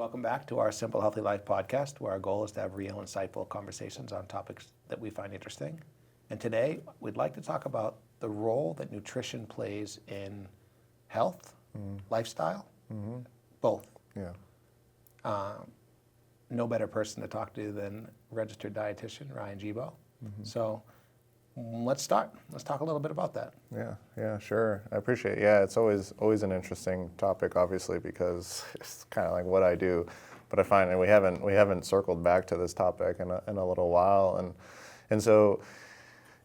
Welcome back to our Simple Healthy Life podcast, where our goal is to have real, insightful conversations on topics that we find interesting. And today, we'd like to talk about the role that nutrition plays in health, lifestyle, both. Yeah. No better person to talk to than registered dietitian Ryan Gibo. So let's start. Let's talk a little bit about that. Yeah, sure. I appreciate it. Yeah, it's always an interesting topic, obviously, because it's kind of like what I do. But I find, and we haven't circled back to this topic in a little while, and so,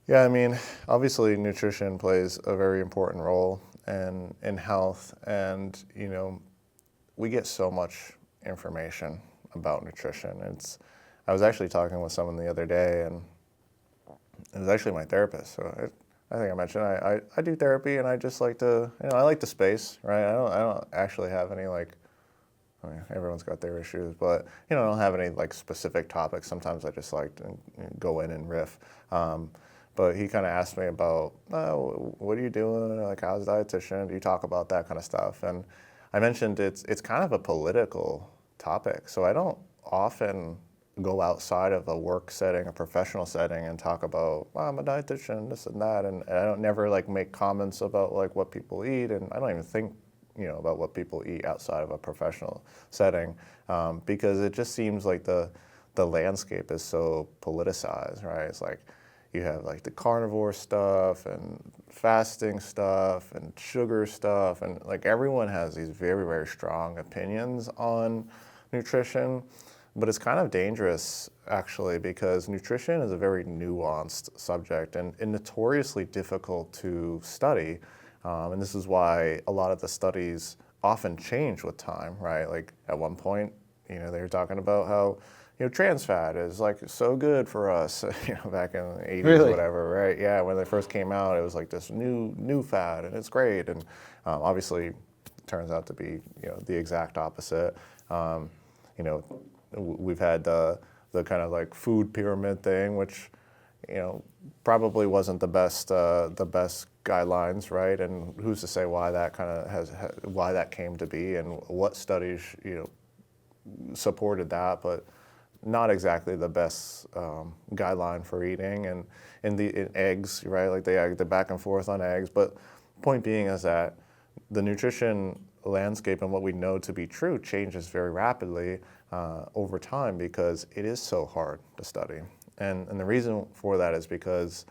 yeah, I mean, obviously, nutrition plays a very important role in health, and we get so much information about nutrition. I was actually talking with someone the other day, and it was actually my therapist. So I think I mentioned I do therapy, and I just like to, I like the space, right? I don't actually have any everyone's got their issues, but I don't have any specific topics. Sometimes I just like to go in and riff. But he kind of asked me about, what are you doing? How's dietitian? Do you talk about that kind of stuff? And I mentioned it's kind of a political topic, so I don't often go outside of a work setting, a professional setting, and talk about, I'm a dietitian, this and that, and I don't never make comments about what people eat, and I don't even think about what people eat outside of a professional setting, because it just seems like the landscape is so politicized, right? It's you have the carnivore stuff and fasting stuff and sugar stuff, and everyone has these very, very strong opinions on nutrition. But it's kind of dangerous, actually, because nutrition is a very nuanced subject and notoriously difficult to study. And this is why a lot of the studies often change with time, right? At one point, they were talking about how, trans fat is so good for us, back in the 80s, Really? Or whatever, right? Yeah, when they first came out, it was this new fat, and it's great. And obviously, it turns out to be, the exact opposite. We've had the kind of food pyramid thing, which probably wasn't the best guidelines, right? And who's to say why that kind of why that came to be, and what studies supported that, but not exactly the best guideline for eating. And in eggs, right? The back and forth on eggs. But point being is that the nutrition landscape and what we know to be true changes very rapidly over time, because it is so hard to study. And the reason for that is because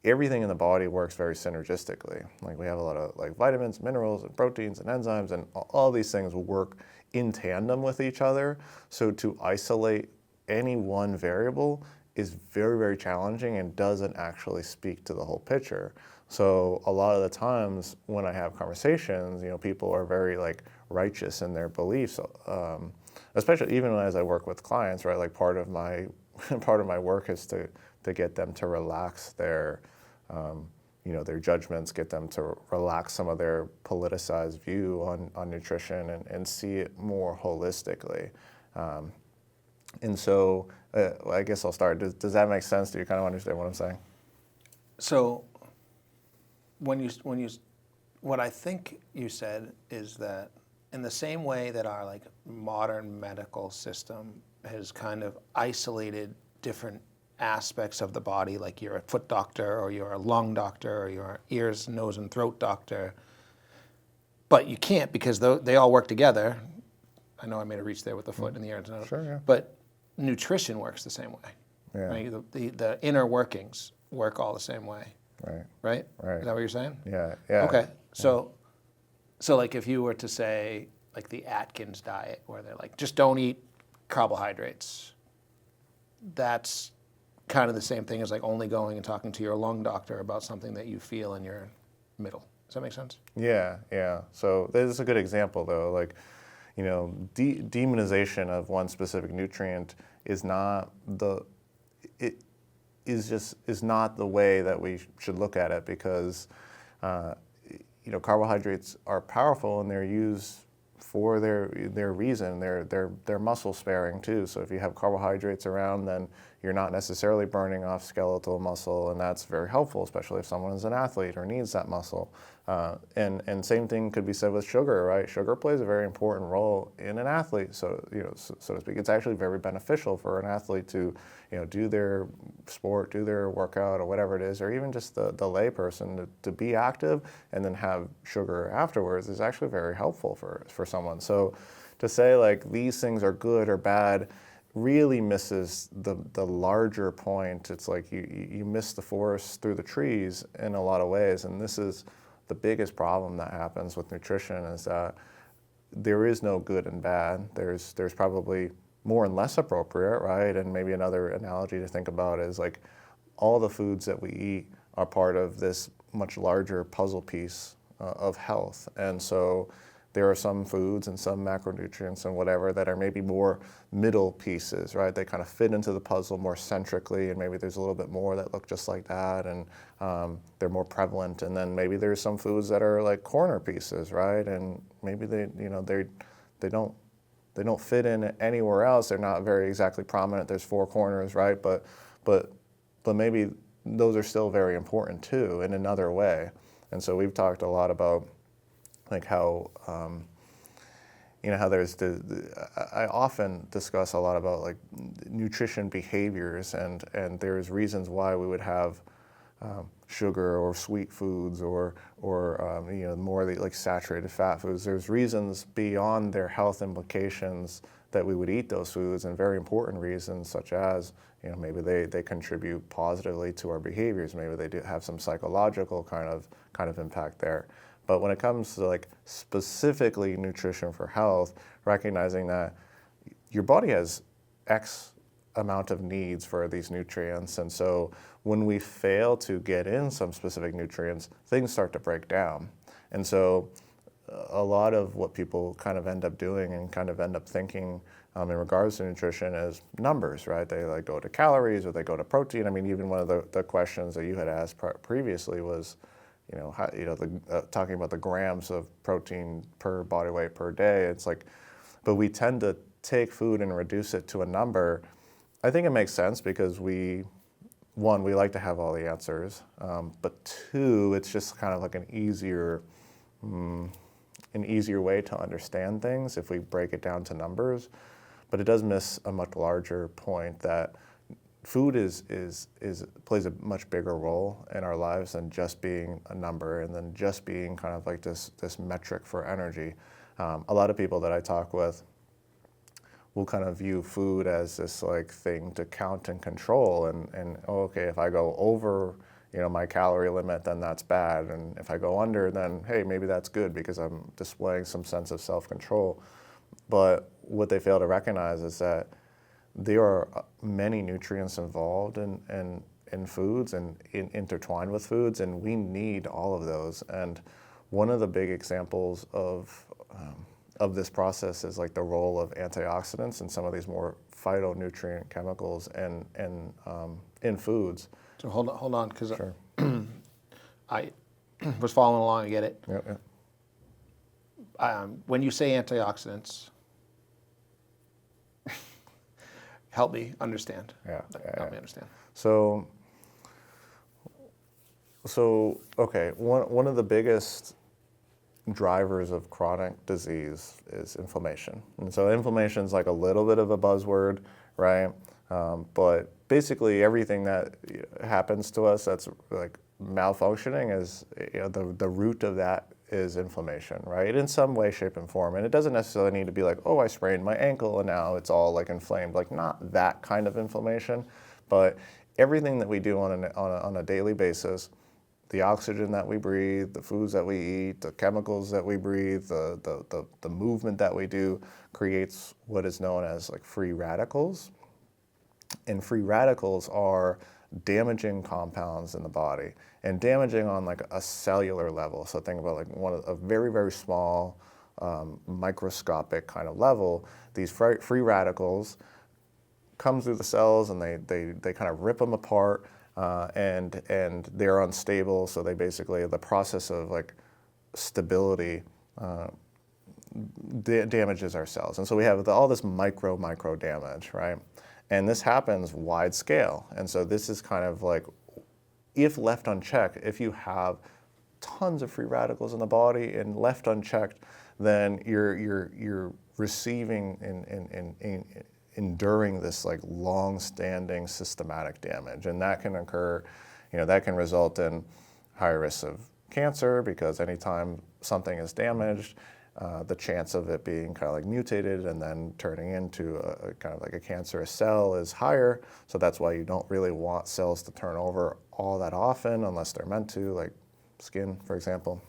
everything in the body works very synergistically. We have a lot of vitamins, minerals, and proteins, and enzymes, and all these things work in tandem with each other. So to isolate any one variable is very, very challenging and doesn't actually speak to the whole picture. So a lot of the times when I have conversations, people are very righteous in their beliefs, especially even as I work with clients, right? Part of my work is to get them to relax their judgments, get them to relax some of their politicized view on nutrition and see it more holistically. And so I guess I'll start. Does that make sense? Do you kind of understand what I'm saying? So what I think you said is that in the same way that our modern medical system has kind of isolated different aspects of the body, you're a foot doctor, or you're a lung doctor, or you're an ears, nose, and throat doctor, but you can't, because they all work together. I know I made a reach there with the foot and the ears and nose. Sure, yeah. But nutrition works the same way. Yeah. Right? The inner workings work all the same way. Right. Right? Right. Is that what you're saying? Yeah. Okay. So if you were to say the Atkins diet, where they're just don't eat carbohydrates, that's kind of the same thing as only going and talking to your lung doctor about something that you feel in your middle. Does that make sense? Yeah. So this is a good example, though. Demonization of one specific nutrient is not the way that we should look at it, because carbohydrates are powerful and they're used for their reason. They're muscle sparing too. So if you have carbohydrates around, then you're not necessarily burning off skeletal muscle, and that's very helpful, especially if someone is an athlete or needs that muscle. And same thing could be said with sugar, right? Sugar plays a very important role in an athlete, so to speak. It's actually very beneficial for an athlete to, do their sport, do their workout, or whatever it is, or even just the lay person to be active and then have sugar afterwards is actually very helpful for someone. So to say like these things are good or bad really misses the larger point. It's like you miss the forest through the trees in a lot of ways, and this is the biggest problem that happens with nutrition, is that there is no good and bad. There's probably more and less appropriate, right? And maybe another analogy to think about is like all the foods that we eat are part of this much larger puzzle piece of health. And so there are some foods and some macronutrients and whatever that are maybe more middle pieces, right? They kind of fit into the puzzle more centrically, and maybe there's a little bit more that look just like that, and they're more prevalent. And then maybe there's some foods that are like corner pieces, right? And maybe they don't fit in anywhere else. They're not very exactly prominent. There's four corners, right? But maybe those are still very important too in another way. And so we've talked a lot about like how how there's I often discuss a lot about like nutrition behaviors, and there's reasons why we would have sugar or sweet foods or more like saturated fat foods. There's reasons beyond their health implications that we would eat those foods, and very important reasons, such as maybe they contribute positively to our behaviors. Maybe they do have some psychological kind of impact there. But when it comes to like specifically nutrition for health, recognizing that your body has X amount of needs for these nutrients, and so when we fail to get in some specific nutrients, things start to break down. And so a lot of what people kind of end up doing and kind of end up thinking in regards to nutrition is numbers, right? They like go to calories or they go to protein. I mean, even one of the questions that you had asked previously was, talking about the grams of protein per body weight per day. It's like, but we tend to take food and reduce it to a number. I think it makes sense because we like to have all the answers, but two, it's just kind of like an easier way to understand things if we break it down to numbers. But it does miss a much larger point that food plays a much bigger role in our lives than just being a number and then just being kind of like this metric for energy. A lot of people that I talk with will kind of view food as this like thing to count and control, and okay, if I go over my calorie limit, then that's bad, and if I go under, then hey, maybe that's good because I'm displaying some sense of self-control. But what they fail to recognize is that there are many nutrients involved in foods and intertwined with foods, and we need all of those. And one of the big examples of this process is like the role of antioxidants and some of these more phytonutrient chemicals in foods. So hold on, because Sure. I was following along. I get it. Yeah. When you say antioxidants, help me understand. Help me understand. So okay, one of the biggest drivers of chronic disease is inflammation. And so inflammation is like a little bit of a buzzword, right? But basically everything that happens to us that's like malfunctioning is, the root of that is inflammation, right? In some way, shape, and form. And it doesn't necessarily need to be like, oh, I sprained my ankle and now it's all like inflamed. Like not that kind of inflammation, but everything that we do on a daily basis, the oxygen that we breathe, the foods that we eat, the chemicals that we breathe, the movement that we do creates what is known as like free radicals. And free radicals are damaging compounds in the body, and damaging on like a cellular level. So think about like a very, very small microscopic kind of level. These free radicals come through the cells and they kind of rip them apart, and they're unstable. So they basically, the process of like stability damages our cells. And so we have all this micro damage, right? And this happens wide scale. And so this is kind of like, if left unchecked, if you have tons of free radicals in the body and left unchecked, then you're receiving and enduring this like long-standing systematic damage, and that can occur, that can result in higher risks of cancer, because anytime something is damaged, the chance of it being kind of like mutated and then turning into a kind of like a cancerous cell is higher. So that's why you don't really want cells to turn over all that often unless they're meant to, like skin, for example.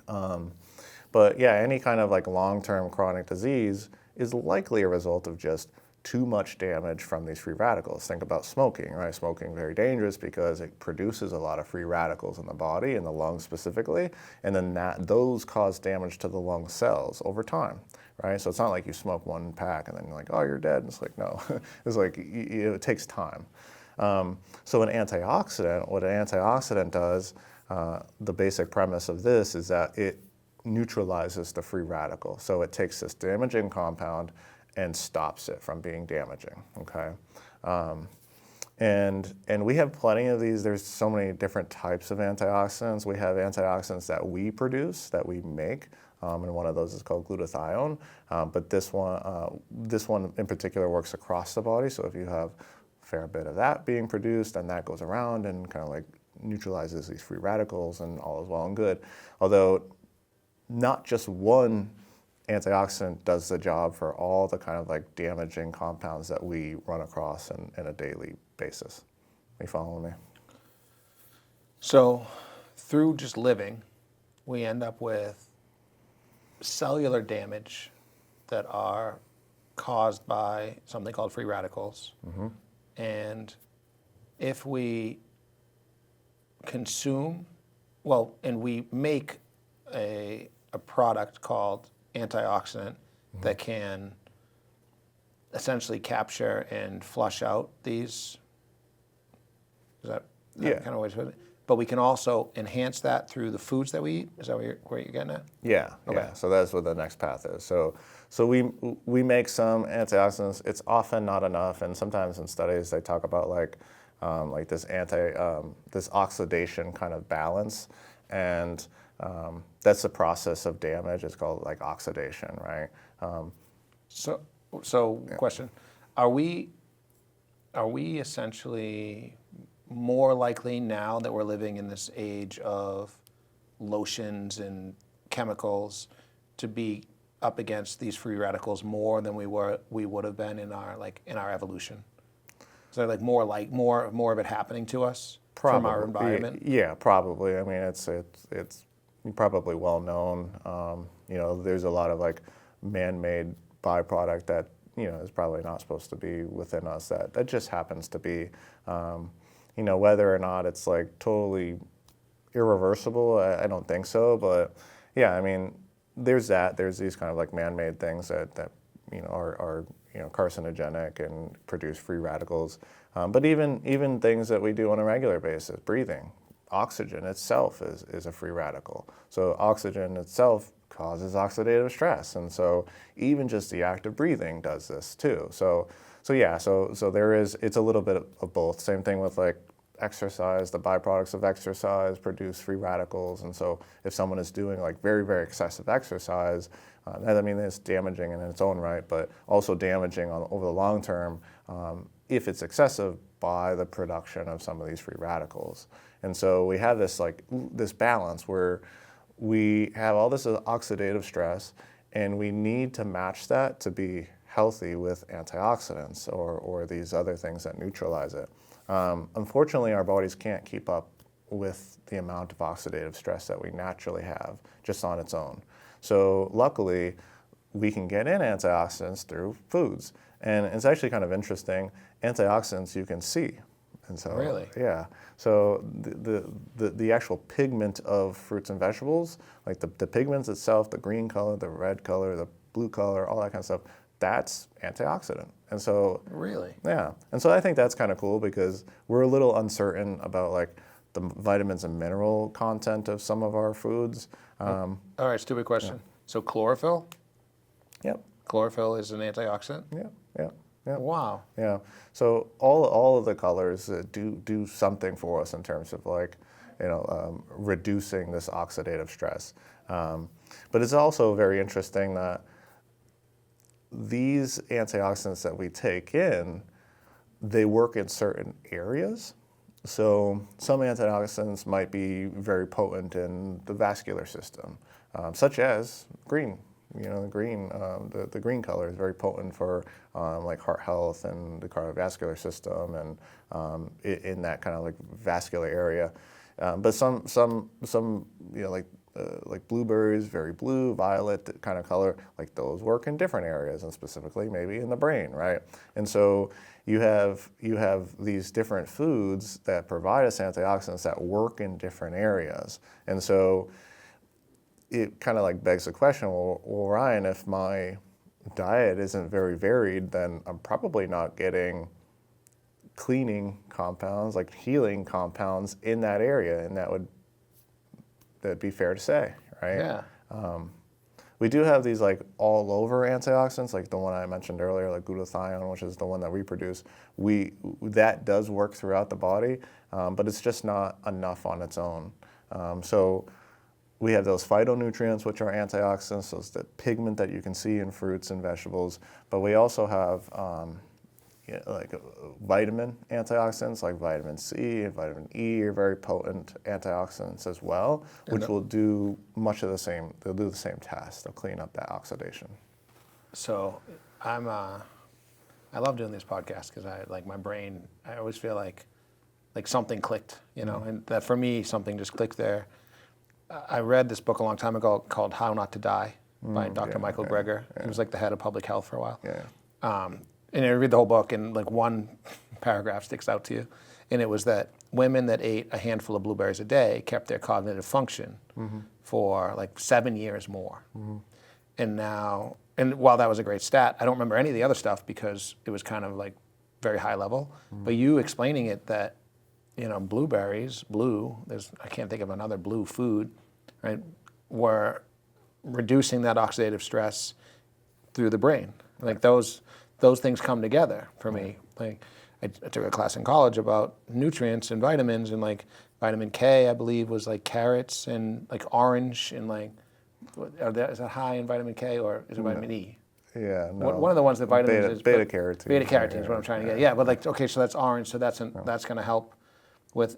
But yeah, any kind of like long-term chronic disease is likely a result of just too much damage from these free radicals. Think about smoking, right? Smoking, very dangerous because it produces a lot of free radicals in the body, in the lungs specifically, and then those cause damage to the lung cells over time, right? So it's not like you smoke one pack and then you're like, oh, you're dead. It's like, no, it's like, it takes time. So what an antioxidant does, the basic premise of this is that it neutralizes the free radical. So it takes this damaging compound and stops it from being damaging, okay? And we have plenty of these. There's so many different types of antioxidants. We have antioxidants that we produce, that we make, and one of those is called glutathione. But this one in particular works across the body. So if you have a fair bit of that being produced, then that goes around and kind of like neutralizes these free radicals, and all is well and good. Although not just one antioxidant does the job for all the kind of like damaging compounds that we run across in a daily basis. Are you following me? So through just living, we end up with cellular damage that are caused by something called free radicals. Mm-hmm. And if we consume, and we make a product called antioxidant that can essentially capture and flush out these. Is that kind of way to put it? But we can also enhance that through the foods that we eat. Is that where you're getting at? Yeah. Okay. Yeah. So that's what the next path is. So we make some antioxidants. It's often not enough, and sometimes in studies they talk about like this this oxidation kind of balance, and that's the process of damage. It's called like oxidation, right? Question: Are we essentially more likely now that we're living in this age of lotions and chemicals to be up against these free radicals more than we would have been in our evolution? Is there more of it happening to us from our environment? Yeah, probably. I mean, it's probably well known. There's a lot of like man-made byproduct that is probably not supposed to be within us. That just happens to be. Whether or not it's like totally irreversible, I don't think so. But yeah, I mean, there's these kind of like man-made things that are carcinogenic and produce free radicals. But even things that we do on a regular basis, breathing, oxygen itself is a free radical. So oxygen itself causes oxidative stress, and so even just the act of breathing does this too. So there is, it's a little bit of both. Same thing with like exercise. The byproducts of exercise produce free radicals, and so if someone is doing like very, very excessive exercise, it's damaging in its own right, but also damaging over the long term if it's excessive by the production of some of these free radicals. And so we have this balance where we have all this oxidative stress, and we need to match that to be healthy with antioxidants or these other things that neutralize it. Unfortunately, our bodies can't keep up with the amount of oxidative stress that we naturally have just on its own. So luckily, we can get in antioxidants through foods. And it's actually kind of interesting, antioxidants you can see. And so, really? Yeah. So the actual pigment of fruits and vegetables, like the pigments itself, the green color, the red color, the blue color, all that kind of stuff, that's antioxidant. And so, really? Yeah. And so I think that's kind of cool because we're a little uncertain about like the vitamins and mineral content of some of our foods. All right, stupid question. Yeah. So chlorophyll? Yep. Chlorophyll is an antioxidant? Yeah. Wow. Yeah. So all of the colors do something for us in terms of like, reducing this oxidative stress. But it's also very interesting that these antioxidants that we take in, they work in certain areas. So some antioxidants might be very potent in the vascular system, such as green. The green color is very potent for like heart health and the cardiovascular system, and in that kind of like vascular area. But some like blueberries, very blue, violet kind of color, like those work in different areas, and specifically maybe in the brain, right? And so you have these different foods that provide us antioxidants that work in different areas, and so it kind of like begs the question, well, Ryan, if my diet isn't very varied, then I'm probably not getting cleaning compounds, like healing compounds in that area, and that'd be fair to say, right? Yeah. We do have these like all over antioxidants, like the one I mentioned earlier, like glutathione, which is the one that we produce. That does work throughout the body, but it's just not enough on its own. So we have those phytonutrients, which are antioxidants, those the pigment that you can see in fruits and vegetables. But we also have like vitamin antioxidants, like vitamin C and vitamin E are very potent antioxidants as well, which will do much of the same. They'll do the same task. They'll clean up that oxidation. So I love doing these podcasts because my brain, I always feel like something clicked, and that for me, something just clicked there. I read this book a long time ago called How Not to Die by Dr. Michael Greger. He was like the head of public health for a while. And I read the whole book, and like one paragraph sticks out to you, and it was that women that ate a handful of blueberries a day kept their cognitive function for like 7 years more. And while that was a great stat, I don't remember any of the other stuff because it was kind of like very high level. But you explaining it that, blueberries, I can't think of another blue food, right, were reducing that oxidative stress through the brain. Like those things come together for me. Like I took a class in college about nutrients and vitamins, and like vitamin K, I believe, was like carrots and like orange, and like, is that high in vitamin K or is it vitamin E? Yeah, no. One of the ones that vitamins is beta carotene. Beta carotene is what I'm trying to get. Yeah, but like, okay, so that's orange, so that's going to help with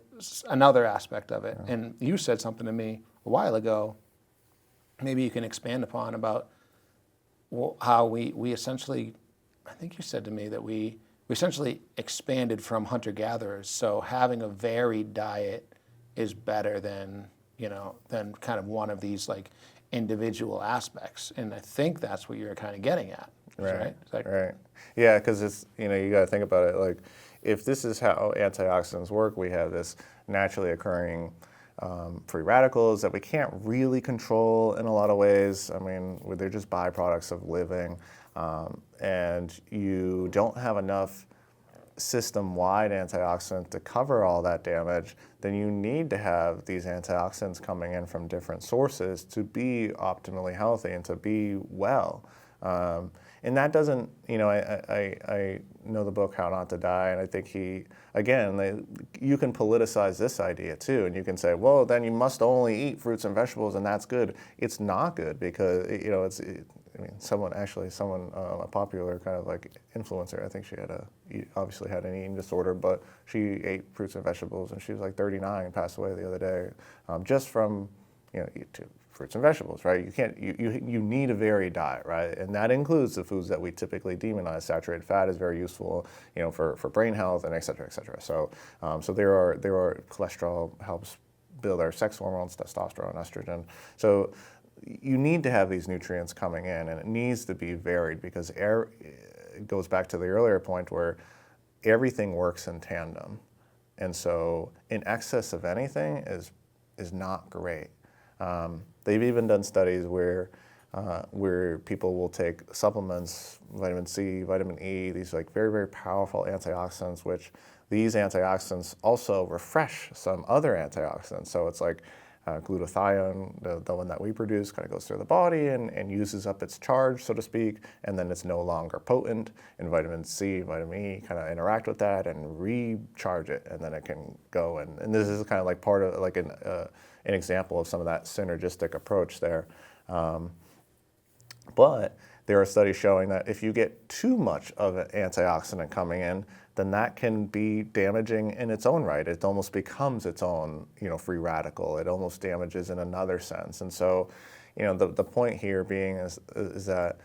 another aspect of it. And you said something to me a while ago, maybe you can expand upon about how we essentially, I think you said to me that we essentially expanded from hunter-gatherers. So having a varied diet is better than kind of one of these like individual aspects. And I think that's what you're kind of getting at. Right. Right. Yeah, because it's, you got to think about it. Like, if this is how antioxidants work, we have this naturally occurring free radicals that we can't really control in a lot of ways. I mean, they're just byproducts of living. And you don't have enough system-wide antioxidant to cover all that damage, then you need to have these antioxidants coming in from different sources to be optimally healthy and to be well. And that doesn't, I know the book How Not to Die, and I think you can politicize this idea too, and you can say, well, then you must only eat fruits and vegetables, and that's good. It's not good because, someone, a popular kind of like influencer, I think she obviously had an eating disorder, but she ate fruits and vegetables, and she was like 39 and passed away the other day, just from, fruits and vegetables, right? You need a varied diet, right? And that includes the foods that we typically demonize. Saturated fat is very useful, for brain health and et cetera, et cetera. So there are cholesterol helps build our sex hormones, testosterone, estrogen. So you need to have these nutrients coming in, and it needs to be varied because it goes back to the earlier point where everything works in tandem. And so in excess of anything is not great. They've even done studies where people will take supplements, vitamin C, vitamin E, these like very, very powerful antioxidants, which these antioxidants also refresh some other antioxidants. So it's like Glutathione, the one that we produce, kind of goes through the body and uses up its charge, so to speak, and then it's no longer potent. And vitamin C, vitamin E kind of interact with that and recharge it, and then it can go. And this is kind of like part of like an example of some of that synergistic approach there. But there are studies showing that if you get too much of an antioxidant coming in, then that can be damaging in its own right. It almost becomes its own, free radical. It almost damages in another sense. And so, the point here being is that,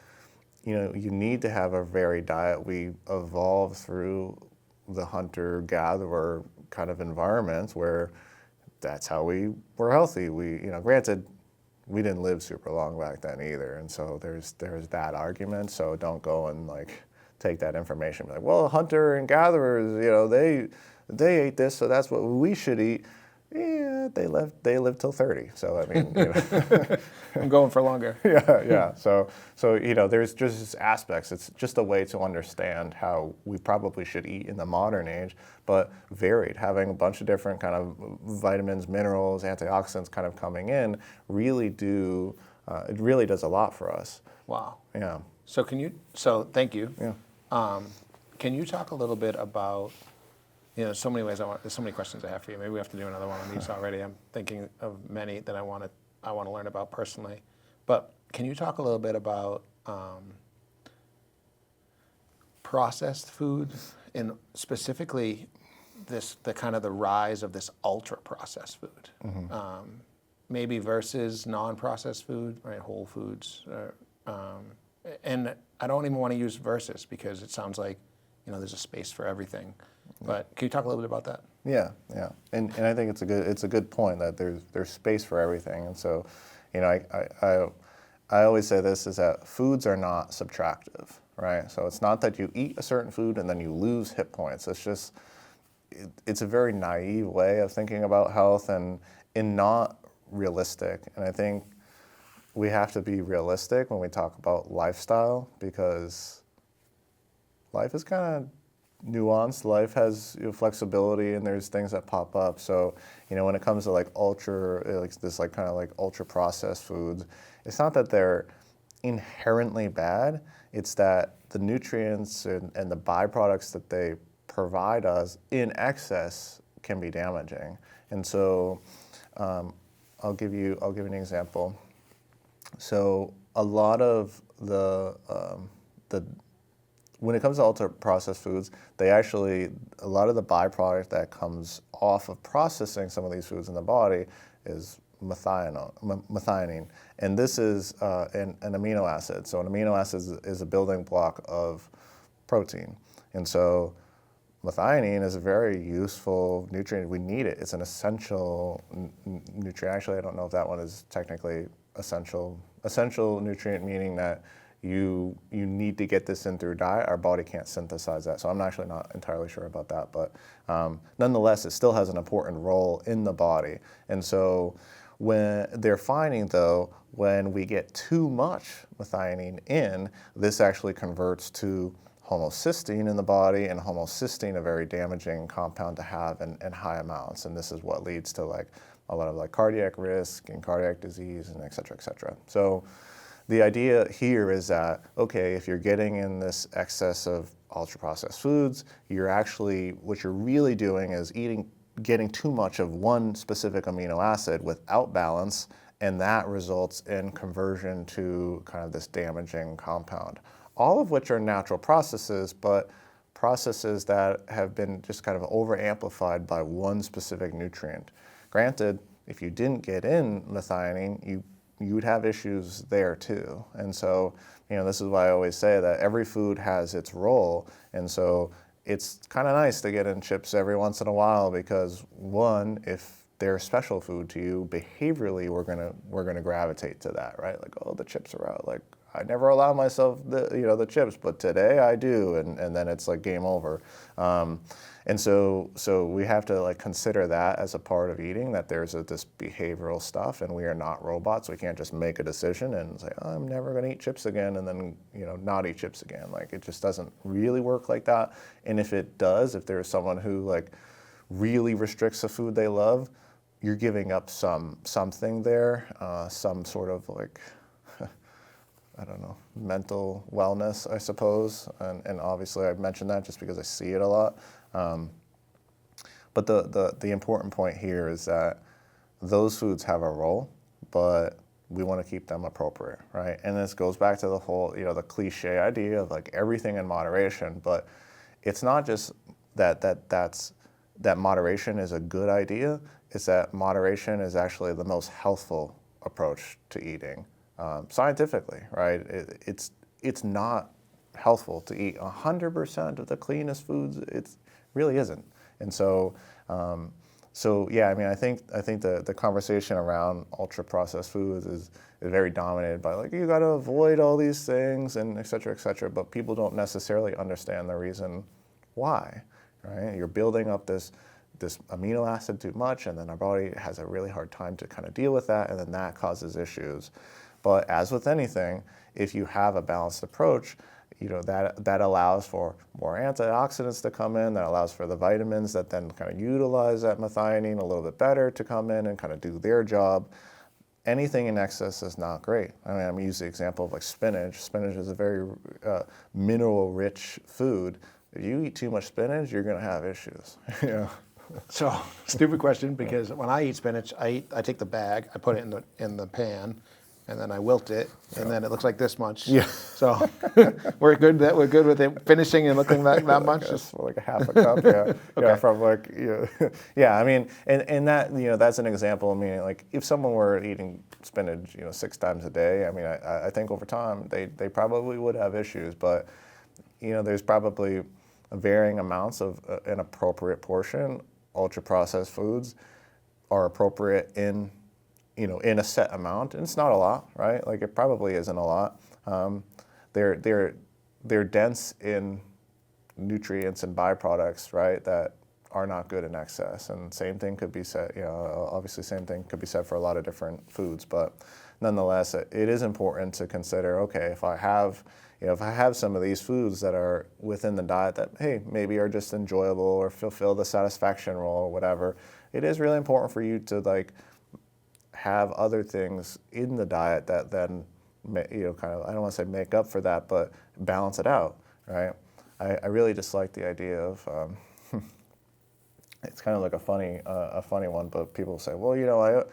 you need to have a varied diet. We evolved through the hunter-gatherer kind of environments where that's how we were healthy. Granted, we didn't live super long back then either, and so there's that argument. So don't go and take that information and be like, well, hunter and gatherers, they ate this, so that's what we should eat. Yeah, they lived till 30. So I mean, I'm going for longer. Yeah. So there's just aspects. It's just a way to understand how we probably should eat in the modern age, but varied, having a bunch of different kind of vitamins, minerals, antioxidants kind of coming in really it really does a lot for us. Wow. Yeah. So thank you. Yeah. Can you talk a little bit about, there's so many ways there's so many questions I have for you. Maybe we have to do another one on these already. I'm thinking of many that I want to learn about personally. But can you talk a little bit about processed food, and specifically the kind of the rise of this ultra processed food, maybe versus non-processed food, right? Whole foods, and I don't even want to use versus because it sounds like there's a space for everything. But can you talk a little bit about that? Yeah, and I think it's a good point that there's space for everything. And so, I always say this is that foods are not subtractive, right? So it's not that you eat a certain food and then you lose hit points. It's just it's a very naive way of thinking about health and not realistic. And I think we have to be realistic when we talk about lifestyle, because life is kind of nuanced. Life has flexibility, and there's things that pop up. So, when it comes to ultra processed foods, it's not that they're inherently bad. It's that the nutrients and the byproducts that they provide us in excess can be damaging. And so, I'll give you an example. So a lot of when it comes to ultra processed foods, a lot of the byproduct that comes off of processing some of these foods in the body is methionine. And this is an amino acid. So an amino acid is a building block of protein. And so methionine is a very useful nutrient. We need it. It's an essential nutrient. Actually, I don't know if that one is technically essential. Essential nutrient meaning that you need to get this in through diet. Our body can't synthesize that. So I'm actually not entirely sure about that. But nonetheless, it still has an important role in the body. And so when they're finding, though, when we get too much methionine in, this actually converts to homocysteine in the body, and homocysteine, a very damaging compound to have in high amounts. And this is what leads to a lot of cardiac risk and cardiac disease and et cetera, et cetera. So the idea here is that, okay, if you're getting in this excess of ultra-processed foods, what you're really doing is getting too much of one specific amino acid without balance, and that results in conversion to kind of this damaging compound. All of which are natural processes, but processes that have been just kind of over-amplified by one specific nutrient. Granted, if you didn't get in methionine, you would have issues there too. And so, this is why I always say that every food has its role. And so it's kind of nice to get in chips every once in a while, because one, if they're special food to you, behaviorally we're gonna gravitate to that, right? Like, oh, the chips are out. Like, I never allow myself the chips, but today I do, and then it's like game over. And so we have to consider that as a part of eating, that there's this behavioral stuff, and we are not robots. We can't just make a decision and say, oh, I'm never going to eat chips again, and then not eat chips again. It just doesn't really work like that. And if it does, if there's someone who really restricts the food they love, you're giving up something there, some sort of like, I don't know, mental wellness, I suppose. And obviously I mentioned that just because I see it a lot. But the important point here is that those foods have a role, but we want to keep them appropriate, right? And this goes back to the whole, the cliche idea of like everything in moderation, but it's not just that moderation is a good idea. It's that moderation is actually the most healthful approach to eating, scientifically, right? It's not healthful to eat 100% of the cleanest foods. It really isn't. And so, yeah, I mean, I think the conversation around ultra processed foods is very dominated by like, you got to avoid all these things and et cetera, but people don't necessarily understand the reason why, right? You're building up this amino acid too much, and then our body has a really hard time to kind of deal with that, and then that causes issues. But as with anything, if you have a balanced approach, that allows for more antioxidants to come in, that allows for the vitamins that then kind of utilize that methionine a little bit better to come in and kind of do their job. Anything in excess is not great. I mean, I'm going to use the example of like spinach. Spinach is a very mineral-rich food. If you eat too much spinach, you're going to have issues. So, stupid question, because when I eat spinach, I take the bag, I put it in the pan, and then I wilt it, and then it looks like this much. Yeah. So we're good with it finishing and looking that much. Just like a half a cup, yeah. Okay. Yeah, from like, yeah. I mean, and that that's an example. I mean, like if someone were eating spinach 6 times a day, I mean, I think over time they probably would have issues, but there's probably varying amounts of an appropriate portion. Ultra processed foods are appropriate in a set amount, and it's not a lot, right? Like it probably isn't a lot. They're dense in nutrients and byproducts, right, that are not good in excess. And same thing could be said, obviously same thing could be said for a lot of different foods, but nonetheless, it is important to consider, okay, if I have some of these foods that are within the diet that, hey, maybe are just enjoyable or fulfill the satisfaction role or whatever, it is really important for you to like have other things in the diet that then, kind of, I don't want to say make up for that, but balance it out, right? I really just like the idea of, it's kind of like a funny one, but people say, well,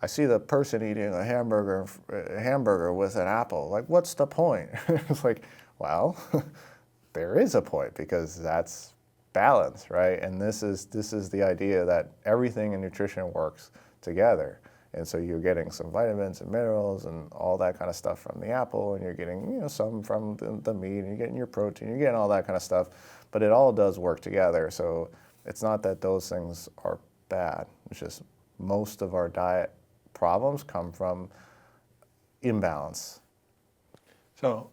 I see the person eating a hamburger with an apple. Like, what's the point? It's like, well, there is a point, because that's balance, right? And this is the idea that everything in nutrition works together. And so you're getting some vitamins and minerals and all that kind of stuff from the apple, and you're getting some from the meat, and you're getting your protein, you're getting all that kind of stuff. But it all does work together. So it's not that those things are bad. It's just most of our diet problems come from imbalance. So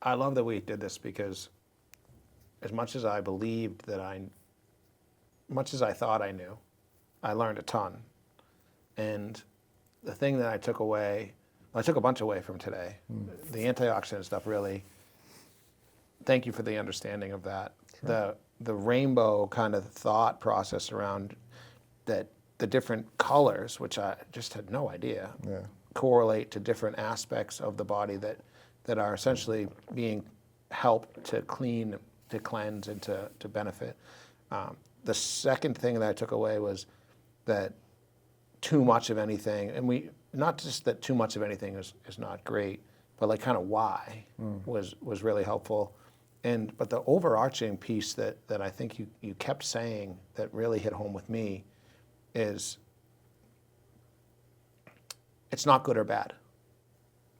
I love that we did this, because as much as I thought I knew, I learned a ton. And the thing that I took away, I took a bunch away from today. The antioxidant stuff, really, thank you for the understanding of that. Sure. The rainbow kind of thought process around that, the different colors, which I just had no idea, correlate to different aspects of the body that are essentially being helped to clean, to cleanse, and to benefit. The second thing that I took away was that too much of anything, and not just that too much of anything is not great, but like kind of why was really helpful. But the overarching piece that I think you kept saying that really hit home with me is, it's not good or bad.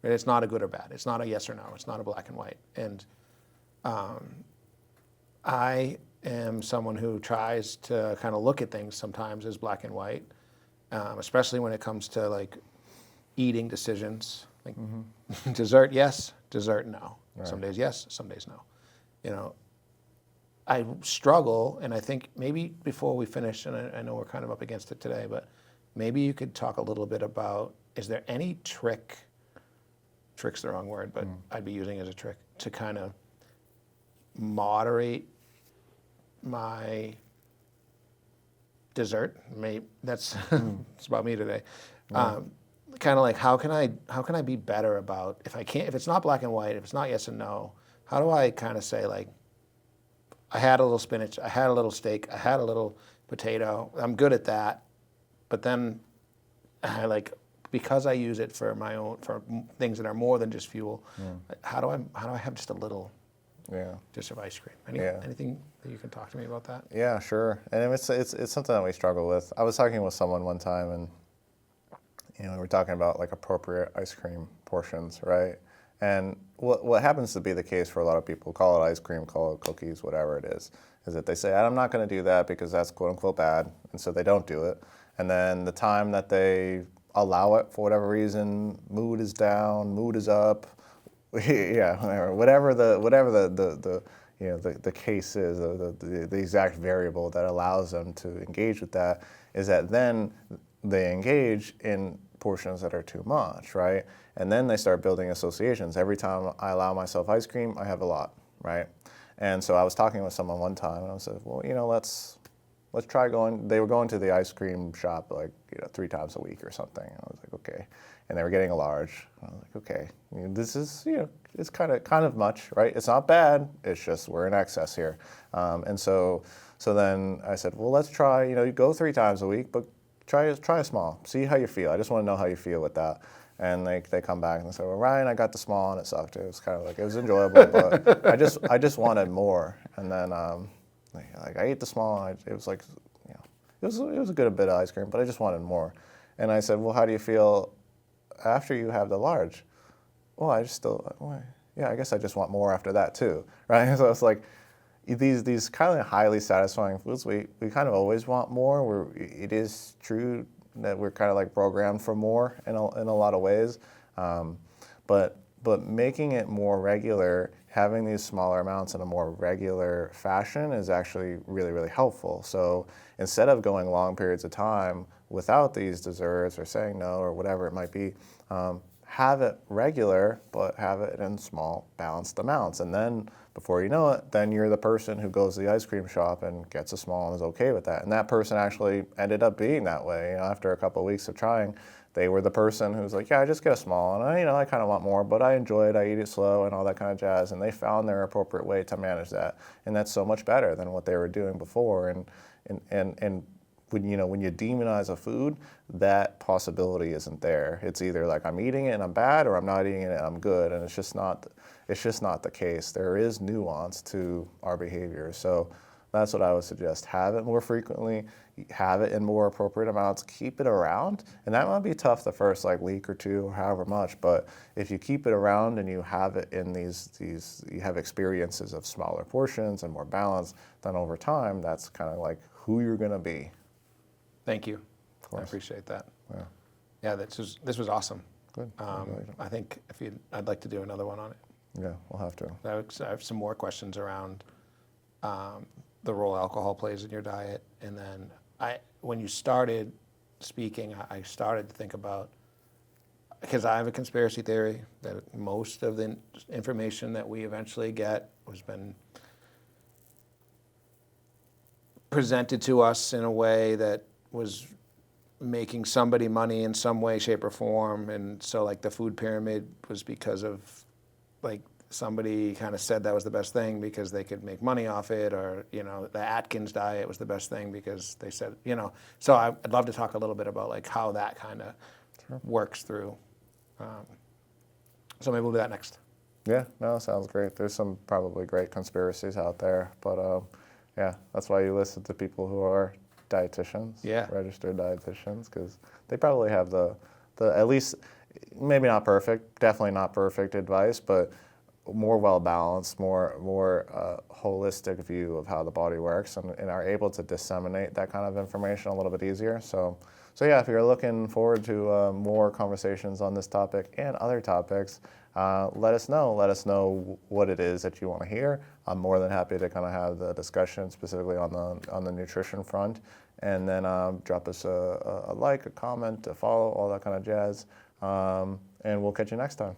Right? It's not a good or bad. It's not a yes or no. It's not a black and white. And I am someone who tries to kind of look at things sometimes as black and white, especially when it comes to like eating decisions. Like dessert, yes, dessert, no. Right. Some days yes, some days no. I struggle, and I think maybe before we finish, and I know we're kind of up against it today, but maybe you could talk a little bit about, is there any trick's the wrong word, but I'd be using it as a trick, to kind of moderate my dessert. That's it's about me today. Kind of like how can I be better about if it's not black and white, if it's not yes and no, how do I kind of say like I had a little spinach, I had a little steak, I had a little potato. I'm good at that, but then I like because I use it for my own for things that are more than just fuel. How do I have just a little dish of ice cream? Anything that you can talk to me about that? Yeah, sure. And it's something that we struggle with. I was talking with someone one time, and we were talking about like appropriate ice cream portions, right? And what happens to be the case for a lot of people, call it ice cream, call it cookies, whatever it is that they say, I'm not going to do that because that's quote unquote bad, and so they don't do it. And then the time that they allow it for whatever reason, mood is down, mood is up, whatever the case is, the exact variable that allows them to engage with that is that then they engage in portions that are too much, right? And then they start building associations. Every time I allow myself ice cream, I have a lot, right? And so I was talking with someone one time, and I said, well, let's try going. They were going to the ice cream shop like 3 times a week or something. And I was like, okay. And they were getting a large. I was like, okay, this is it's kind of much, right? It's not bad. It's just we're in excess here. And so then I said, well, let's try. You go 3 times a week, but try a small. See how you feel. I just want to know how you feel with that. And they come back and they say, well, Ryan, I got the small and it sucked. It was kind of like it was enjoyable, but I just wanted more. And then like I ate the small. It was like it was a good bit of ice cream, but I just wanted more. And I said, well, how do you feel after you have the large? Well, I guess I just want more after that too, right? So it's like these kind of highly satisfying foods, we kind of always want more. It is true that we're kind of like programmed for more in a lot of ways, but making it more regular, having these smaller amounts in a more regular fashion is actually really, really helpful. So instead of going long periods of time without these desserts or saying no or whatever it might be, have it regular, but have it in small, balanced amounts. And then before you know it, then you're the person who goes to the ice cream shop and gets a small and is okay with that. And that person actually ended up being that way. After a couple of weeks of trying, they were the person who's like, yeah, I just get a small, and I kind of want more, but I enjoy it, I eat it slow, and all that kind of jazz. And they found their appropriate way to manage that, and that's so much better than what they were doing before. And when you demonize a food, that possibility isn't there. It's either like I'm eating it and I'm bad, or I'm not eating it and I'm good, and it's just not the case. There is nuance to our behavior, so that's what I would suggest. Have it more frequently, have it in more appropriate amounts, keep it around, and that might be tough the first week or 2 or however much, but if you keep it around and you have it in you have experiences of smaller portions and more balance, then over time, that's kind of like who you're gonna be. Thank you. I appreciate that. Yeah, this was awesome. Good. I think I'd like to do another one on it. Yeah, we'll have to. I have some more questions around the role alcohol plays in your diet, and then when you started speaking, I started to think about, because I have a conspiracy theory that most of the information that we eventually get has been presented to us in a way that was making somebody money in some way, shape, or form. And so the food pyramid was because of somebody kind of said that was the best thing because they could make money off it, or the Atkins diet was the best thing because they said, so I'd love to talk a little bit about how that kind of works through. So maybe we'll do that next. Yeah, no, sounds great. There's some probably great conspiracies out there, but yeah, that's why you listen to people who are dietitians, registered dietitians, because they probably have the at least, maybe not perfect, definitely not perfect advice, but more well-balanced, more holistic view of how the body works, and are able to disseminate that kind of information a little bit easier. So yeah, if you're looking forward to more conversations on this topic and other topics, let us know. Let us know what it is that you want to hear. I'm more than happy to kind of have the discussion specifically on the nutrition front, and then drop us a like, a comment, a follow, all that kind of jazz, and we'll catch you next time.